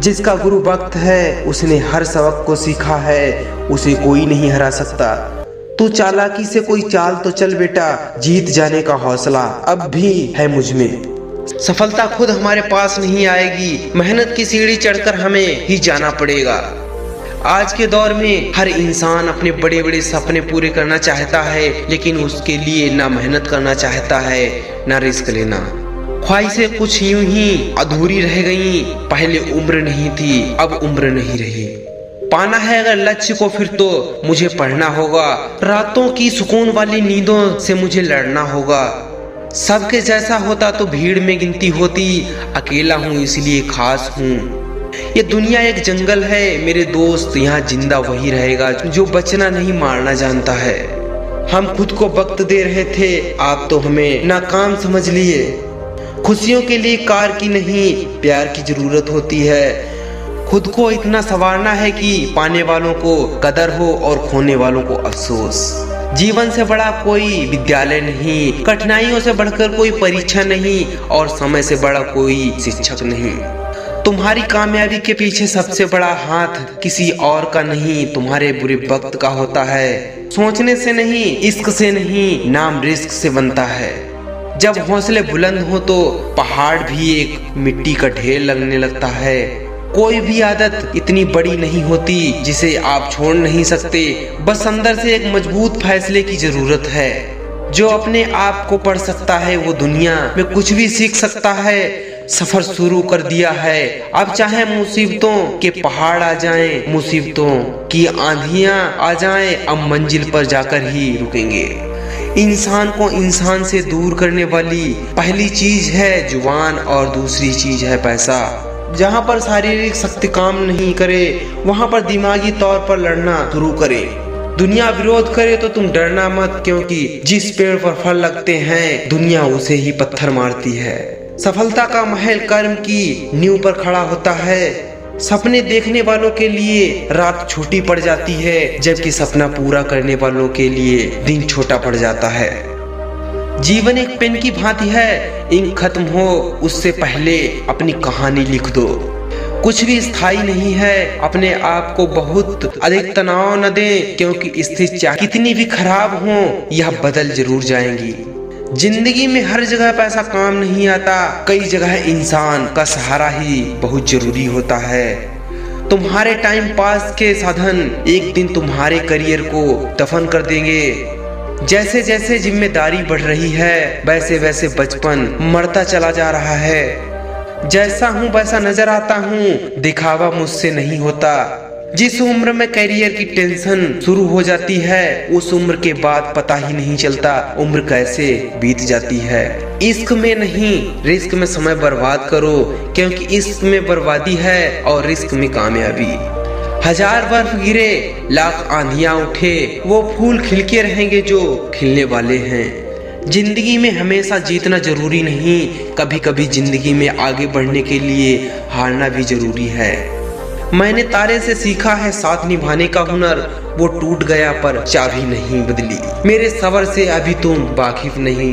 जिसका गुरु वक्त है उसने हर सबक को सीखा है, उसे कोई नहीं हरा सकता। तू चालाकी से कोई चाल तो चल बेटा, जीत जाने का हौसला अब भी है मुझ में। सफलता खुद हमारे पास नहीं आएगी, मेहनत की सीढ़ी चढ़कर हमें ही जाना पड़ेगा। आज के दौर में हर इंसान अपने बड़े बड़े सपने पूरे करना चाहता है, लेकिन उसके लिए ना मेहनत करना चाहता है ना रिस्क लेना। ख्वाहिशें कुछ यूं ही अधूरी रह गईं, पहले उम्र नहीं थी अब उम्र नहीं रही। पाना है अगर लक्ष्य को फिर तो मुझे पढ़ना होगा, रातों की सुकून वाली नींदों से मुझे लड़ना होगा। सबके जैसा होता तो भीड़ में गिनती होती, अकेला हूँ इसलिए खास हूँ। ये दुनिया एक जंगल है मेरे दोस्त, यहाँ जिंदा वही रहेगा जो बचना नहीं मारना जानता है। हम खुद को वक्त दे रहे थे, आप तो हमें नाकाम समझ लिए। खुशियों के लिए कार की नहीं प्यार की जरूरत होती है। खुद को इतना संवारना है कि पाने वालों को कदर हो और खोने वालों को अफसोस। जीवन से बड़ा कोई विद्यालय नहीं, कठिनाइयों से बढ़कर कोई परीक्षा नहीं और समय से बड़ा कोई शिक्षक नहीं। तुम्हारी कामयाबी के पीछे सबसे बड़ा हाथ किसी और का नहीं, तुम्हारे बुरे वक्त का होता है। सोचने से नहीं, इश्क से नहीं, नाम रिस्क से बनता है। जब हौसले बुलंद हो तो पहाड़ भी एक मिट्टी का ढेर लगने लगता है। कोई भी आदत इतनी बड़ी नहीं होती जिसे आप छोड़ नहीं सकते, बस अंदर से एक मजबूत फैसले की जरूरत है। जो अपने आप को पढ़ सकता है वो दुनिया में कुछ भी सीख सकता है। सफर शुरू कर दिया है, अब चाहे मुसीबतों के पहाड़ आ जाएं, मुसीबतों की आंधियां आ जाएं, अब मंजिल पर जाकर ही रुकेंगे। इंसान को इंसान से दूर करने वाली पहली चीज है जुबान और दूसरी चीज है पैसा। जहाँ पर शारीरिक शक्ति काम नहीं करे वहाँ पर दिमागी तौर पर लड़ना शुरू करे। दुनिया विरोध करे तो तुम डरना मत, क्योंकि जिस पेड़ पर फल लगते हैं दुनिया उसे ही पत्थर मारती है। सफलता का महल कर्म की नींव पर खड़ा होता है। सपने देखने वालों के लिए रात छोटी पड़ जाती है, जबकि सपना पूरा करने वालों के लिए दिन छोटा पड़ जाता है। जीवन एक पेन की भांति है, इंक खत्म हो उससे पहले अपनी कहानी लिख दो। कुछ भी स्थायी नहीं है, अपने आप को बहुत अधिक तनाव न दें, क्योंकि स्थिति चाहे कितनी भी खराब हो यह बदल जरूर जाएंगी। जिंदगी में हर जगह पैसा काम नहीं आता, कई जगह इंसान का सहारा ही बहुत जरूरी होता है। तुम्हारे टाइम पास के साधन एक दिन तुम्हारे करियर को दफन कर देंगे। जैसे जैसे जिम्मेदारी बढ़ रही है वैसे वैसे बचपन मरता चला जा रहा है। जैसा हूँ वैसा नजर आता हूँ, दिखावा मुझसे नहीं होता। जिस उम्र में करियर की टेंशन शुरू हो जाती है उस उम्र के बाद पता ही नहीं चलता उम्र कैसे बीत जाती है। इश्क में नहीं रिस्क में समय बर्बाद करो, क्योंकि इश्क में बर्बादी है और रिस्क में कामयाबी। हजार बर्फ गिरे लाख आंधियां उठे, वो फूल खिल के रहेंगे जो खिलने वाले हैं। जिंदगी में हमेशा जीतना जरूरी नहीं, कभी कभी जिंदगी में आगे बढ़ने के लिए हारना भी जरूरी है। मैंने तारे से सीखा है साथ निभाने का हुनर, वो टूट गया पर चाबी नहीं बदली। मेरे सबर से अभी तुम वाकिफ नहीं,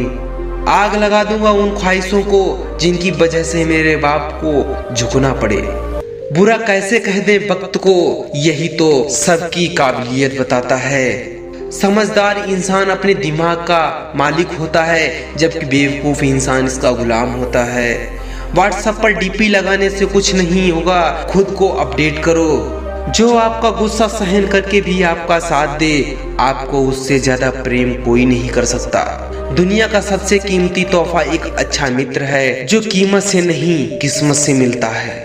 आग लगा दूंगा उन ख्वाहिशों को जिनकी वजह से मेरे बाप को झुकना पड़े। बुरा कैसे कह दे वक्त को, यही तो सबकी काबिलियत बताता है। समझदार इंसान अपने दिमाग का मालिक होता है, जबकि बेवकूफ इंसान इसका गुलाम होता है। व्हाट्सएप पर डीपी लगाने से कुछ नहीं होगा, खुद को अपडेट करो। जो आपका गुस्सा सहन करके भी आपका साथ दे, आपको उससे ज्यादा प्रेम कोई नहीं कर सकता। दुनिया का सबसे कीमती तोहफा एक अच्छा मित्र है, जो कीमत से नहीं किस्मत से मिलता है।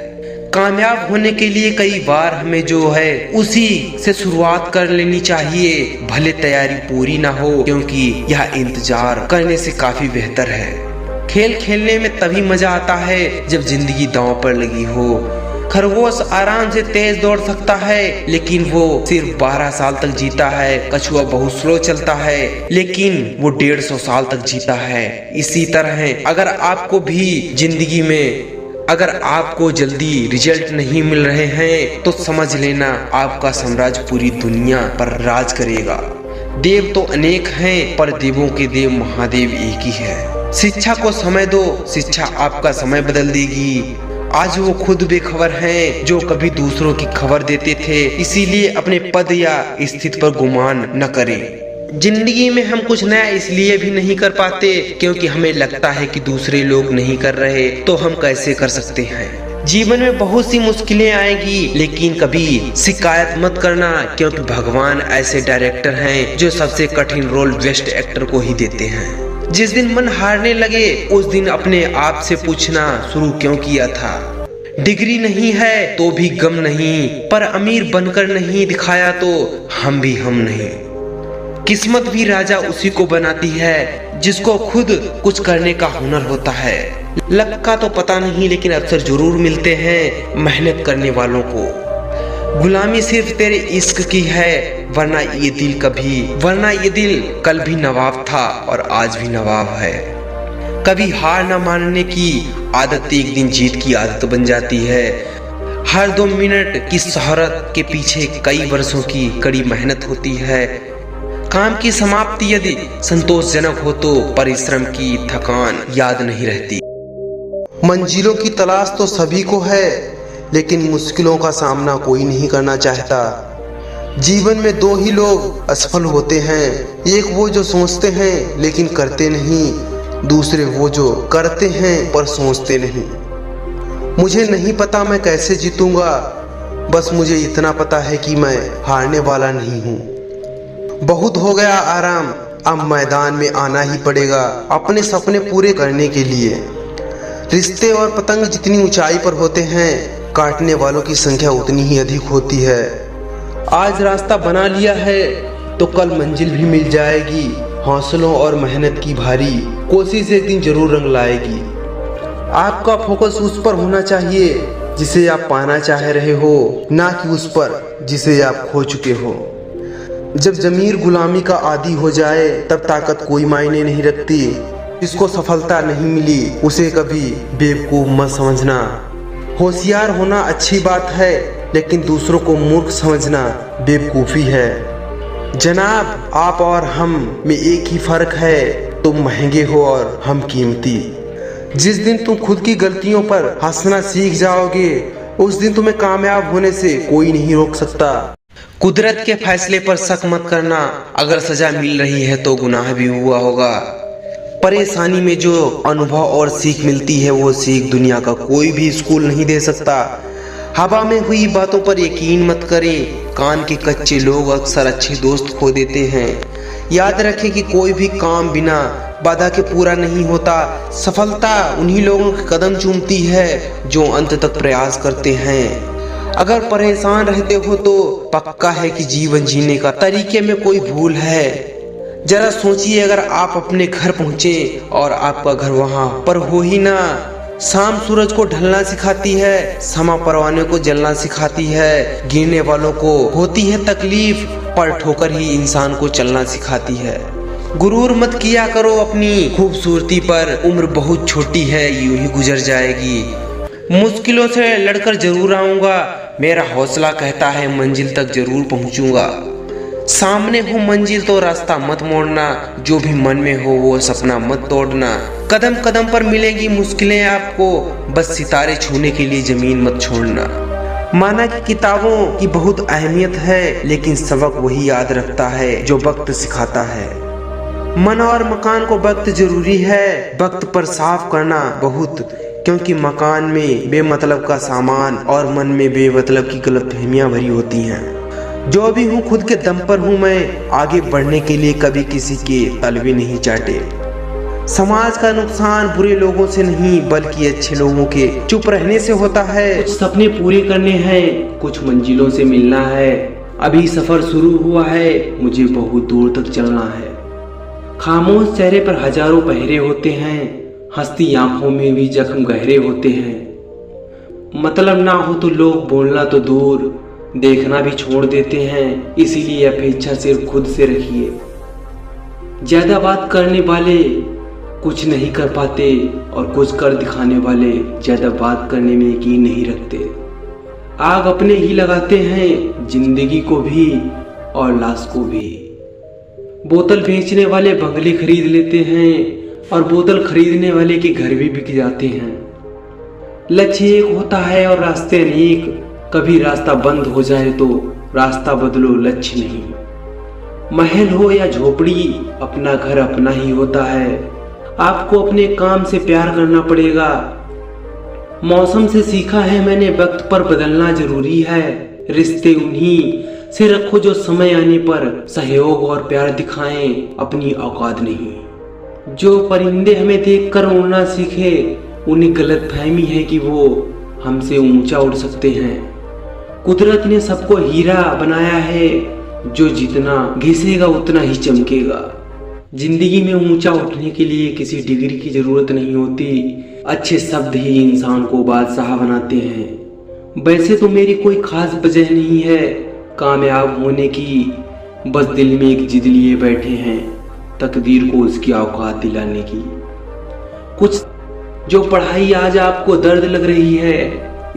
कामयाब होने के लिए कई बार हमें जो है उसी से शुरुआत कर लेनी चाहिए, भले तैयारी पूरी ना हो, क्योंकि यह इंतजार करने से काफी बेहतर है। खेल खेलने में तभी मजा आता है जब जिंदगी दांव पर लगी हो। खरगोश आराम से तेज दौड़ सकता है, लेकिन वो सिर्फ 12 साल तक जीता है। कछुआ बहुत स्लो चलता है, लेकिन वो 150 साल तक जीता है। इसी तरह अगर आपको जल्दी रिजल्ट नहीं मिल रहे हैं तो समझ लेना आपका साम्राज्य पूरी दुनिया पर राज करेगा। देव तो अनेक हैं, पर देवों के देव महादेव एक ही है। शिक्षा को समय दो, शिक्षा आपका समय बदल देगी। आज वो खुद बेखबर हैं जो कभी दूसरों की खबर देते थे। इसीलिए अपने पद या स्थिति पर गुमान न करें। जिंदगी में हम कुछ नया इसलिए भी नहीं कर पाते क्योंकि हमें लगता है कि दूसरे लोग नहीं कर रहे तो हम कैसे कर सकते हैं। जीवन में बहुत सी मुश्किलें आएगी, लेकिन कभी शिकायत मत करना क्योंकि भगवान ऐसे डायरेक्टर हैं जो सबसे कठिन रोल बेस्ट एक्टर को ही देते हैं। जिस दिन मन हारने लगे उस दिन अपने आप से पूछना शुरू क्यों किया था। डिग्री नहीं है तो भी गम नहीं, पर अमीर बनकर नहीं दिखाया तो हम भी हम नहीं। किस्मत भी राजा उसी को बनाती है जिसको खुद कुछ करने का हुनर होता है। लक का तो पता नहीं, लेकिन अवसर जरूर मिलते हैं मेहनत करने वालों को। गुलामी सिर्फ तेरे इश्क की है, वरना ये दिल कल भी नवाब था और आज भी नवाब है। कभी हार न मानने की आदत एक दिन जीत की आदत बन जाती है। हर 2 मिनट की शोहरत के पीछे कई वर्षों की कड़ी मेहनत होती है। काम की समाप्ति यदि संतोषजनक हो तो परिश्रम की थकान याद नहीं रहती। मंजिलों की तलाश तो सभी को है, लेकिन मुश्किलों का सामना कोई नहीं करना चाहता। जीवन में 2 ही लोग असफल होते हैं, एक वो जो सोचते हैं लेकिन करते नहीं, दूसरे वो जो करते हैं पर सोचते नहीं। मुझे नहीं पता मैं कैसे जीतूंगा, बस मुझे इतना पता है कि मैं हारने वाला नहीं हूँ। बहुत हो गया आराम, अब मैदान में आना ही पड़ेगा अपने सपने पूरे करने के लिए। रिश्ते और पतंग जितनी ऊंचाई पर होते हैं, काटने वालों की संख्या उतनी ही अधिक होती है। आज रास्ता बना लिया है तो कल मंजिल भी मिल जाएगी। हौसलों और मेहनत की भारी कोशिश एक दिन जरूर रंग लाएगी। आपका फोकस उस पर होना चाहिए जिसे आप पाना चाह रहे हो, ना कि उस पर जिसे आप खो चुके हो। जब ज़मीर गुलामी का आदी हो जाए तब ताकत कोई मायने नहीं रखती। जिसको सफलता नहीं मिली उसे कभी बेवकूफ मत समझना। होशियार होना अच्छी बात है, लेकिन दूसरों को मूर्ख समझना बेवकूफ़ी है। जनाब, आप और हम में एक ही फर्क है, तुम महंगे हो और हम कीमती। जिस दिन तुम खुद की गलतियों पर हंसना सीख जाओगे उस दिन तुम्हें कामयाब होने से कोई नहीं रोक सकता। कुदरत के फैसले पर शक मत करना, अगर सजा मिल रही है तो गुनाह भी हुआ होगा। परेशानी में जो अनुभव और सीख मिलती है वो सीख दुनिया का कोई भी स्कूल नहीं दे सकता। हवा में हुई बातों पर यकीन मत करें, कान के कच्चे लोग अक्सर अच्छे दोस्त खो देते हैं। याद रखें कि कोई भी काम बिना बाधा के पूरा नहीं होता। सफलता उन्हीं लोगों के कदम चूमती है जो अंत तक प्रयास करते हैं। अगर परेशान रहते हो तो पक्का है कि जीवन जीने का तरीके में कोई भूल है। जरा सोचिए, अगर आप अपने घर पहुंचे और आपका घर वहां पर हो ही ना। शाम सूरज को ढलना सिखाती है, समा परवाने को जलना सिखाती है। गिरने वालों को होती है तकलीफ, पर ठोकर ही इंसान को चलना सिखाती है। गुरूर मत किया करो अपनी खूबसूरती पर, उम्र बहुत छोटी है, यूं ही गुजर जाएगी। मुश्किलों से लड़कर जरूर आऊंगा, मेरा हौसला कहता है मंजिल तक जरूर पहुंचूंगा। सामने हो मंजिल तो रास्ता मत मोड़ना, जो भी मन में हो वो सपना मत तोड़ना। कदम कदम पर मिलेंगी मुश्किलें आपको, बस सितारे छूने के लिए जमीन मत छोड़ना। माना कि किताबों की बहुत अहमियत है, लेकिन सबक वही याद रखता है जो वक्त सिखाता है। मन और मकान को वक्त जरूरी है, वक्त पर साफ करना बहुत, क्योंकि मकान में बेमतलब का सामान और मन में बेमतलब की गलतफहमियां भरी होती हैं। जो भी हूँ खुद के दम पर हूँ मैं, आगे बढ़ने के लिए कभी किसी के तलवे नहीं चाटे। समाज का नुकसान बुरे लोगों से नहीं बल्कि अच्छे लोगों के चुप रहने से होता है। कुछ सपने पूरे करने हैं, कुछ मंजिलों से मिलना है। अभी सफर शुरू हुआ है, मुझे बहुत दूर तक चलना है। खामोश चेहरे पर हजारों पहरे होते हैं, हंसती आंखों में भी जख्म गहरे होते हैं। मतलब ना हो तो लोग बोलना तो दूर, देखना भी छोड़ देते हैं। इसीलिए अपेक्षा सिर्फ खुद से रखिए। ज्यादा बात करने वाले कुछ नहीं कर पाते और कुछ कर दिखाने वाले ज्यादा बात करने में यकीन नहीं रखते। आग अपने ही लगाते हैं, जिंदगी को भी और लाश को भी। बोतल बेचने वाले बंगले खरीद लेते हैं और बोतल खरीदने वाले के घर भी बिक जाते हैं। लक्ष्य एक होता है और रास्ते अनेक। कभी रास्ता बंद हो जाए तो रास्ता बदलो, लक्ष्य नहीं। महल हो या झोपड़ी, अपना घर अपना ही होता है। आपको अपने काम से प्यार करना पड़ेगा। मौसम से सीखा है मैंने, वक्त पर बदलना जरूरी है। रिश्ते उन्हीं से रखो जो समय आने पर सहयोग और प्यार दिखाएं, अपनी औकात नहीं। जो परिंदे हमें देखकर उड़ना सीखे, उन्हें गलतफहमी है कि वो हमसे ऊंचा उड़ सकते हैं। कुदरत ने सबको हीरा बनाया है, जो जितना घिसेगा उतना ही चमकेगा। जिंदगी में ऊंचा उठने के लिए किसी डिग्री की जरूरत नहीं होती, अच्छे शब्द ही इंसान को बादशाह बनाते हैं। वैसे तो मेरी कोई खास वजह नहीं है कामयाब होने की, बस दिल में एक जिद लिए बैठे हैं तकदीर को उसकी औकात दिलाने की। कुछ जो पढ़ाई आज आपको दर्द लग रही है,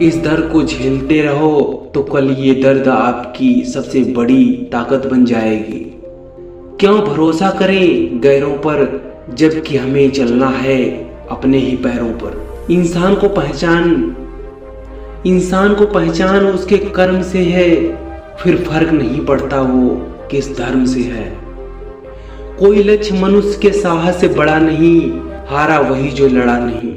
इस दर्द को झेलते रहो तो कल ये दर्द आपकी सबसे बड़ी ताकत बन जाएगी। क्यों भरोसा करें गैरों पर, जबकि हमें चलना है अपने ही पैरों पर। इंसान को पहचान उसके कर्म से है, फिर फर्क नहीं पड़ता वो किस धर्म से है। कोई लक्ष्य मनुष्य के साहस से बड़ा नहीं, हारा वही जो लड़ा नहीं।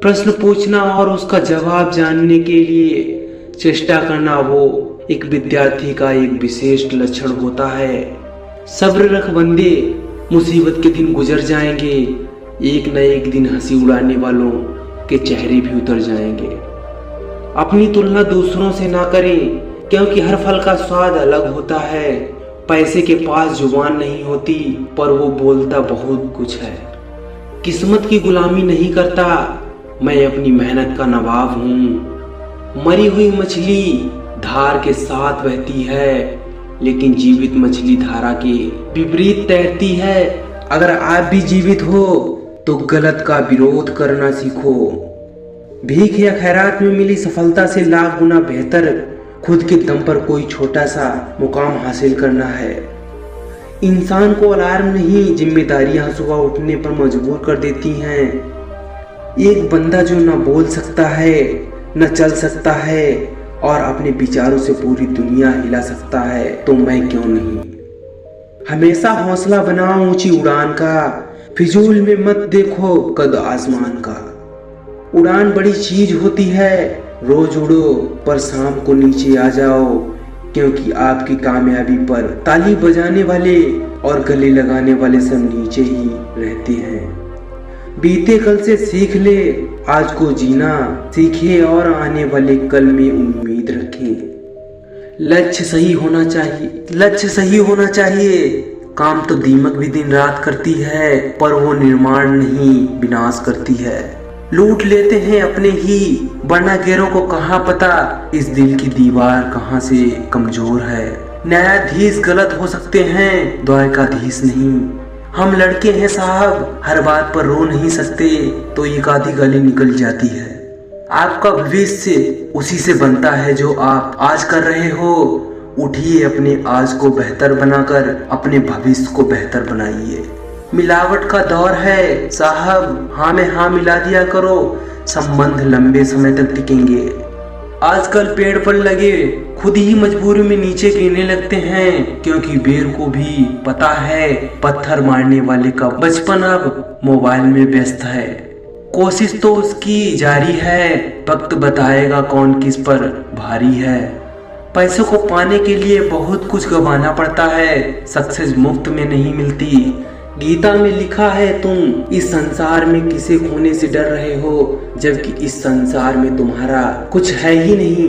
प्रश्न पूछना और उसका जवाब जानने के लिए चेष्टा करना, वो एक विद्यार्थी का एक विशेष लक्षण होता है। सब्र रख बंदे, मुसीबत के दिन गुजर जाएंगे, एक न एक दिन हंसी उड़ाने वालों के चेहरे भी उतर जाएंगे। अपनी तुलना दूसरों से ना करें, क्योंकि हर फल का स्वाद अलग होता है। पैसे के पास जुबान नहीं होती, पर वो बोलता बहुत कुछ है। किस्मत की गुलामी नहीं करता, मैं अपनी मेहनत का नवाब हूँ। मरी हुई मछली धार के साथ बहती है, लेकिन जीवित मछली धारा के विपरीत तैरती है। अगर आप भी जीवित हो तो गलत का विरोध करना सीखो। भीख या खैरात में मिली सफलता से लाख गुना बेहतर खुद के दम पर कोई छोटा सा मुकाम हासिल करना है। इंसान को अलार्म नहीं, जिम्मेदारियां सुबह उठने पर मजबूर कर देती हैं। एक बंदा जो न बोल सकता है, न चल सकता है और अपने विचारों से पूरी दुनिया हिला सकता है, तो मैं क्यों नहीं। हमेशा हौसला बनाओ ऊंची उड़ान का, फिजूल में मत देखो कद आसमान का। उड़ान बड़ी चीज होती है, रोज उड़ो पर शाम को नीचे आ जाओ, क्योंकि आपकी कामयाबी पर ताली बजाने वाले और गले लगाने वाले सब नीचे ही रहते हैं। बीते कल से सीख ले, आज को जीना सीखे और आने वाले कल में उम्मीद रखें। लक्ष्य सही होना चाहिए। काम तो दीमक भी दिन रात करती है, पर वो निर्माण नहीं विनाश करती है। लूट लेते हैं अपने ही, वरना गैरों को कहाँ पता इस दिल की दीवार कहाँ से कमजोर है। न्यायाधीश गलत हो सकते हैं, द्वारकाधीश नहीं। हम लड़के हैं साहब, हर बात पर रो नहीं सकते, तो एक आधी गाली निकल जाती है। आपका भविष्य उसी से बनता है जो आप आज कर रहे हो। उठिए, अपने आज को बेहतर बनाकर अपने भविष्य को बेहतर बनाइए। मिलावट का दौर है साहब, हाँ में हाँ मिला दिया करो, संबंध लंबे समय तक टिकेंगे। आजकल पेड़ पर लगे खुद ही मजबूरी में नीचे गिरने लगते हैं, क्योंकि बेर को भी पता है पत्थर मारने वाले का बचपन अब मोबाइल में व्यस्त है। कोशिश तो उसकी जारी है, वक्त बताएगा कौन किस पर भारी है। पैसों को पाने के लिए बहुत कुछ गंवाना पड़ता है, सक्सेस मुफ्त में नहीं मिलती। गीता में लिखा है तुम इस संसार में किसे खोने से डर रहे हो, जबकि इस संसार में तुम्हारा कुछ है ही नहीं।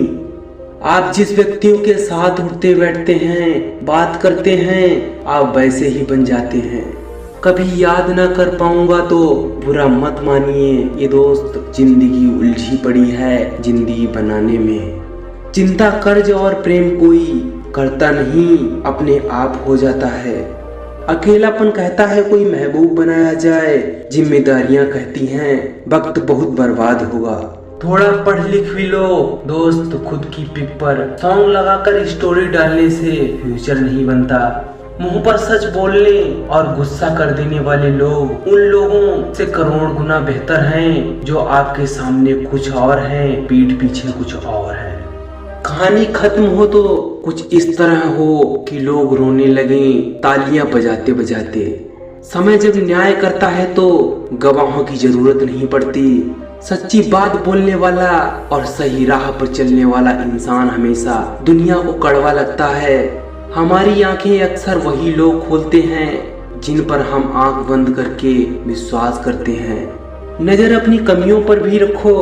आप जिस व्यक्तियों के साथ उठते बैठते हैं, बात करते हैं, आप वैसे ही बन जाते हैं। कभी याद ना कर पाऊंगा तो बुरा मत मानिए, ये दोस्त जिंदगी उलझी पड़ी है जिंदगी बनाने में। चिंता, कर्ज और प्रेम कोई करता नहीं, अपने आप हो जाता है। अकेलापन कहता है कोई महबूब बनाया जाए, जिम्मेदारियां कहती हैं वक्त बहुत बर्बाद होगा। थोड़ा पढ़ लिख भी लो दोस्त, खुद की पिक पर सॉन्ग लगाकर स्टोरी डालने से फ्यूचर नहीं बनता। मुंह पर सच बोलने और गुस्सा कर देने वाले लोग उन लोगों से करोड़ गुना बेहतर हैं जो आपके सामने कुछ और हैं, पीठ पीछे कुछ और है। कहानी खत्म हो तो कुछ इस तरह हो कि लोग रोने लगे तालियां बजाते बजाते। समय जब न्याय करता है तो गवाहों की जरूरत नहीं पड़ती। सच्ची बात बोलने वाला और सही राह पर चलने वाला इंसान हमेशा दुनिया को कड़वा लगता है। हमारी आंखें अक्सर वही लोग खोलते हैं जिन पर हम आंख बंद करके विश्वास करते हैं। नजर अपनी कमियों पर भी रखो,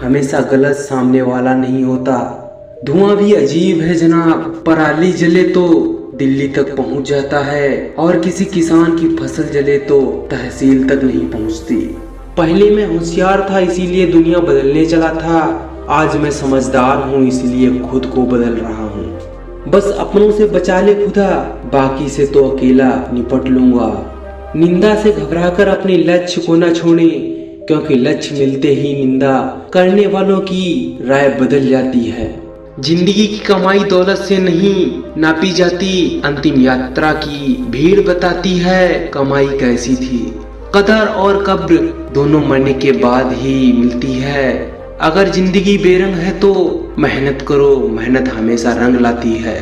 हमेशा गलत सामने वाला नहीं होता। धुआं भी अजीब है जनाब, पराली जले तो दिल्ली तक पहुंच जाता है और किसी किसान की फसल जले तो तहसील तक नहीं पहुंचती। पहले मैं होशियार था इसीलिए दुनिया बदलने चला था, आज मैं समझदार हूँ इसलिए खुद को बदल रहा हूँ। बस अपनों से बचा ले खुदा, बाकी से तो अकेला निपट लूंगा। निंदा से घबराकर अपने लक्ष्य को न छोड़े, क्योंकि लक्ष्य मिलते ही निंदा करने वालों की राय बदल जाती है। जिंदगी की कमाई दौलत से नहीं नापी जाती, अंतिम यात्रा की भीड़ बताती है कमाई कैसी थी। कदर और कब्र दोनों मरने के बाद ही मिलती है। अगर जिंदगी बेरंग है तो मेहनत करो, मेहनत हमेशा रंग लाती है।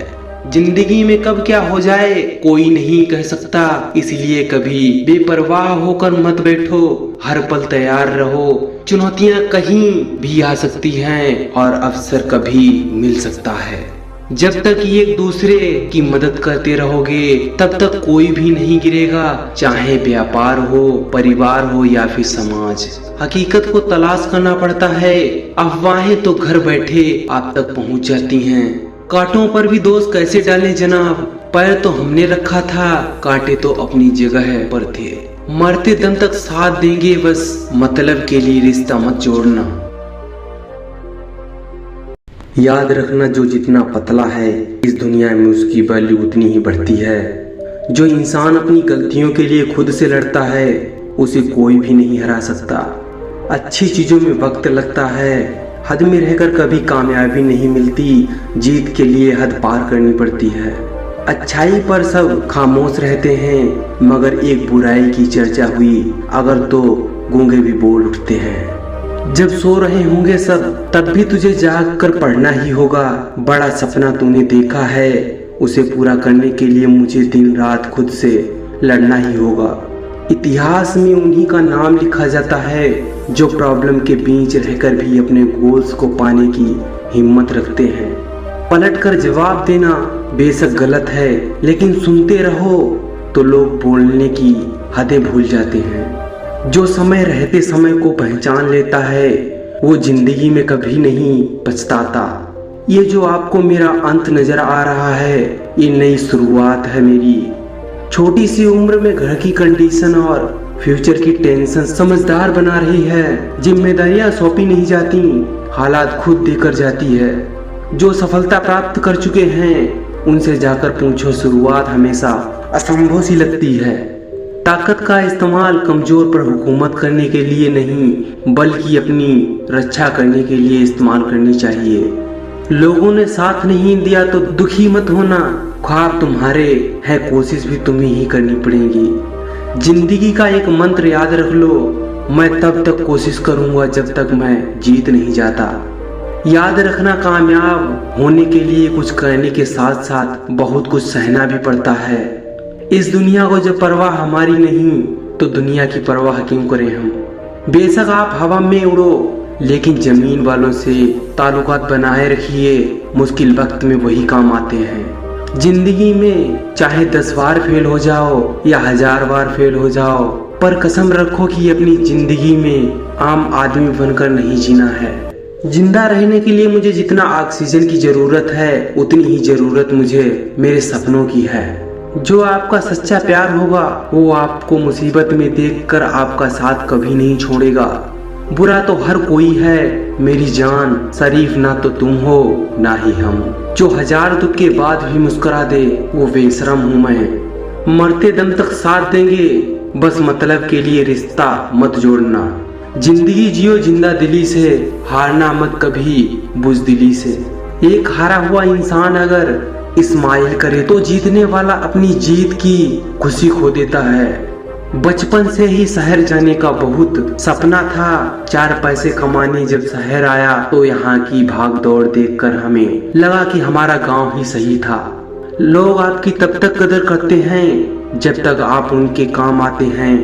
जिंदगी में कब क्या हो जाए कोई नहीं कह सकता, इसलिए कभी बेपरवाह होकर मत बैठो, हर पल तैयार रहो। चुनौतियां कहीं भी आ सकती हैं और अवसर कभी मिल सकता है। जब तक एक दूसरे की मदद करते रहोगे तब तक कोई भी नहीं गिरेगा, चाहे व्यापार हो, परिवार हो या फिर समाज। हकीकत को तलाश करना पड़ता है, अफवाहें तो घर बैठे आप तक पहुंच जाती हैं। कांटों पर भी दोष कैसे डालें जनाब, पैर तो हमने रखा था, कांटे तो अपनी जगह पर थे। मरते दम तक साथ देंगे, बस मतलब के लिए रिश्ता मत जोड़ना। याद रखना, जो जितना पतला है इस दुनिया में उसकी वैल्यू उतनी ही बढ़ती है। जो इंसान अपनी गलतियों के लिए खुद से लड़ता है उसे कोई भी नहीं हरा सकता। अच्छी चीजों में वक्त लगता है, हद में रहकर कभी कामयाबी नहीं मिलती, जीत के लिए हद पार करनी पड़ती है। अच्छाई पर सब खामोश रहते हैं, मगर एक बुराई की चर्चा हुई अगर तो गूंगे भी बोल उठते हैं। जब सो रहे होंगे सब तब भी तुझे जाग कर पढ़ना ही होगा। बड़ा सपना तूने देखा है, उसे पूरा करने के लिए मुझे दिन रात खुद से लड़ना ही होगा। इतिहास में उन्हीं का नाम लिखा जाता है जो प्रॉब्लम के बीच रहकर भी अपने गोल्स को पाने की हिम्मत रखते हैं। पलट कर जवाब देना बेशक गलत है, लेकिन सुनते रहो तो लोग बोलने की हदें भूल जाते हैं। जो समय रहते समय को पहचान लेता है वो जिंदगी में कभी नहीं पछताता। ये जो आपको मेरा अंत नजर आ रहा है ये नई शुरुआत है मेरी। छोटी सी उम्र में घर की कंडीशन और फ्यूचर की टेंशन समझदार बना रही है। जिम्मेदारियां सौंपी नहीं जाती, हालात खुद देकर जाती है। जो सफलता प्राप्त कर चुके हैं उनसे जाकर पूछो, शुरुआत हमेशा असंभव सी लगती है। ताकत का इस्तेमाल कमजोर पर हुकूमत करने के लिए नहीं बल्कि अपनी रक्षा करने के लिए इस्तेमाल करनी चाहिए। लोगों ने साथ नहीं दिया तो दुखी मत होना, ख्वाब तुम्हारे हैं, कोशिश भी तुम्हें ही करनी पड़ेगी। जिंदगी का एक मंत्र याद रख लो, मैं तब तक कोशिश करूंगा जब तक मैं जीत नहीं जाता। याद रखना, कामयाब होने के लिए कुछ करने के साथ साथ बहुत कुछ सहना भी पड़ता है। इस दुनिया को जब परवाह हमारी नहीं तो दुनिया की परवाह क्यों करें हम। बेशक आप हवा में उड़ो लेकिन जमीन वालों से ताल्लुकात बनाए रखिए, मुश्किल वक्त में वही काम आते हैं। जिंदगी में चाहे 10 बार फेल हो जाओ या 1000 बार फेल हो जाओ, पर कसम रखो कि अपनी जिंदगी में आम आदमी बनकर नहीं जीना है। जिंदा रहने के लिए मुझे जितना ऑक्सीजन की जरूरत है उतनी ही जरूरत मुझे मेरे सपनों की है। जो आपका सच्चा प्यार होगा वो आपको मुसीबत में देखकर आपका साथ कभी नहीं छोड़ेगा। बुरा तो हर कोई है मेरी जान, शरीफ ना तो तुम हो ना ही हम। जो 1000 दुख के बाद भी मुस्कुरा दे वो बेशरम हूँ मैं। मरते दम तक साथ देंगे, बस मतलब के लिए रिश्ता मत जोड़ना। जिंदगी जियो जिंदा दिली से, हारना मत कभी बुज़दिली से। एक हारा हुआ इंसान अगर स्माइल करे तो जीतने वाला अपनी जीत की खुशी खो देता है। बचपन से ही शहर जाने का बहुत सपना था। 4 पैसे कमाने जब शहर आया तो यहाँ की भाग दौड़ देखकर हमें लगा कि हमारा गांव ही सही था। लोग आपकी तब तक कदर करते हैं जब तक आप उनके काम आते हैं।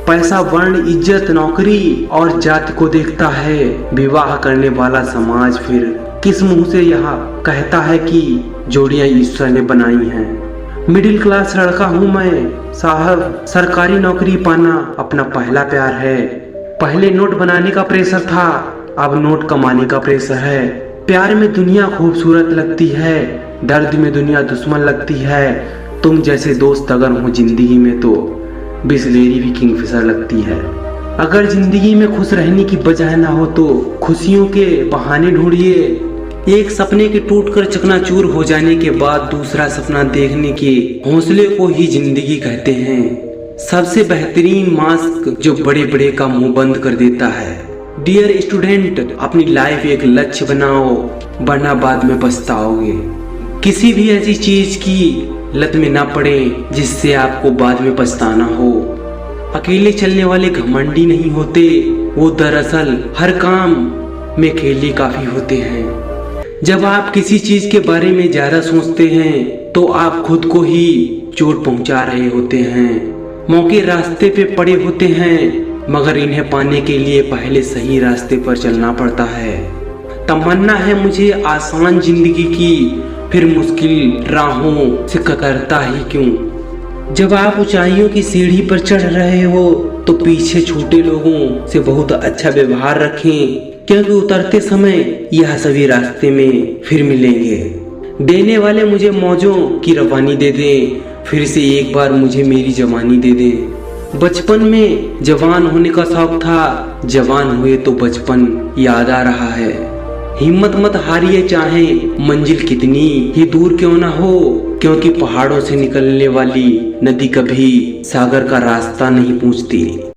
पैसा, वर्ण, इज्जत, नौकरी और जाति को देखता है। विवाह करने वाला समाज फिर किस मुंह से यह कहता है कि जोड़ियां ईश्वर ने बनाई हैं। मिडिल क्लास लड़का हूँ मैं साहब, सरकारी नौकरी पाना अपना पहला प्यार है। पहले नोट बनाने का प्रेशर था, अब नोट कमाने का प्रेशर है। प्यार में दुनिया खूबसूरत लगती है, दर्द में दुनिया दुश्मन लगती है। तुम जैसे दोस्त अगर हो जिंदगी में तो बिस्लेरी भी किंगफिशर लगती है। अगर जिंदगी में खुश रहने की बजाय ना हो तो खुशियों के बहाने ढूंढिए। एक सपने के टूटकर चकनाचूर हो जाने के बाद दूसरा सपना देखने के हौसले को ही जिंदगी कहते हैं। सबसे बेहतरीन मास्क जो बड़े बड़े का मुंह बंद कर देता है। डियर स्टूडेंट, अपनी लाइफ एक लक्ष्य बनाओ, वरना बाद में पछताओगे। किसी भी ऐसी चीज की लत में ना पड़े जिससे आपको बाद में पछताना हो। अकेले चलने वाले घमंडी नहीं होते, वो दरअसल हर काम में अकेले काफी होते हैं। जब आप किसी चीज के बारे में ज्यादा सोचते हैं तो आप खुद को ही चोट पहुंचा रहे होते हैं। मौके रास्ते पे पड़े होते हैं, मगर इन्हें पाने के लिए पहले सही रास्ते पर चलना पड़ता है। तमन्ना है मुझे आसान जिंदगी की, फिर मुश्किल राहों से कतरता ही क्यों। जब आप ऊंचाइयों की सीढ़ी पर चढ़ रहे हो तो पीछे छोटे लोगों से बहुत अच्छा व्यवहार रखें, क्योंकि उतरते समय यह सभी रास्ते में फिर मिलेंगे। देने वाले मुझे मौजों की रवानी दे दें, फिर से एक बार मुझे मेरी जवानी दे दें। बचपन में जवान होने का शौक था, जवान हुए तो बचपन याद आ रहा है। हिम्मत मत हारिए, चाहे मंजिल कितनी ही दूर क्यों ना हो, क्योंकि पहाड़ों से निकलने वाली नदी कभी सागर का रास्ता नहीं पूछती।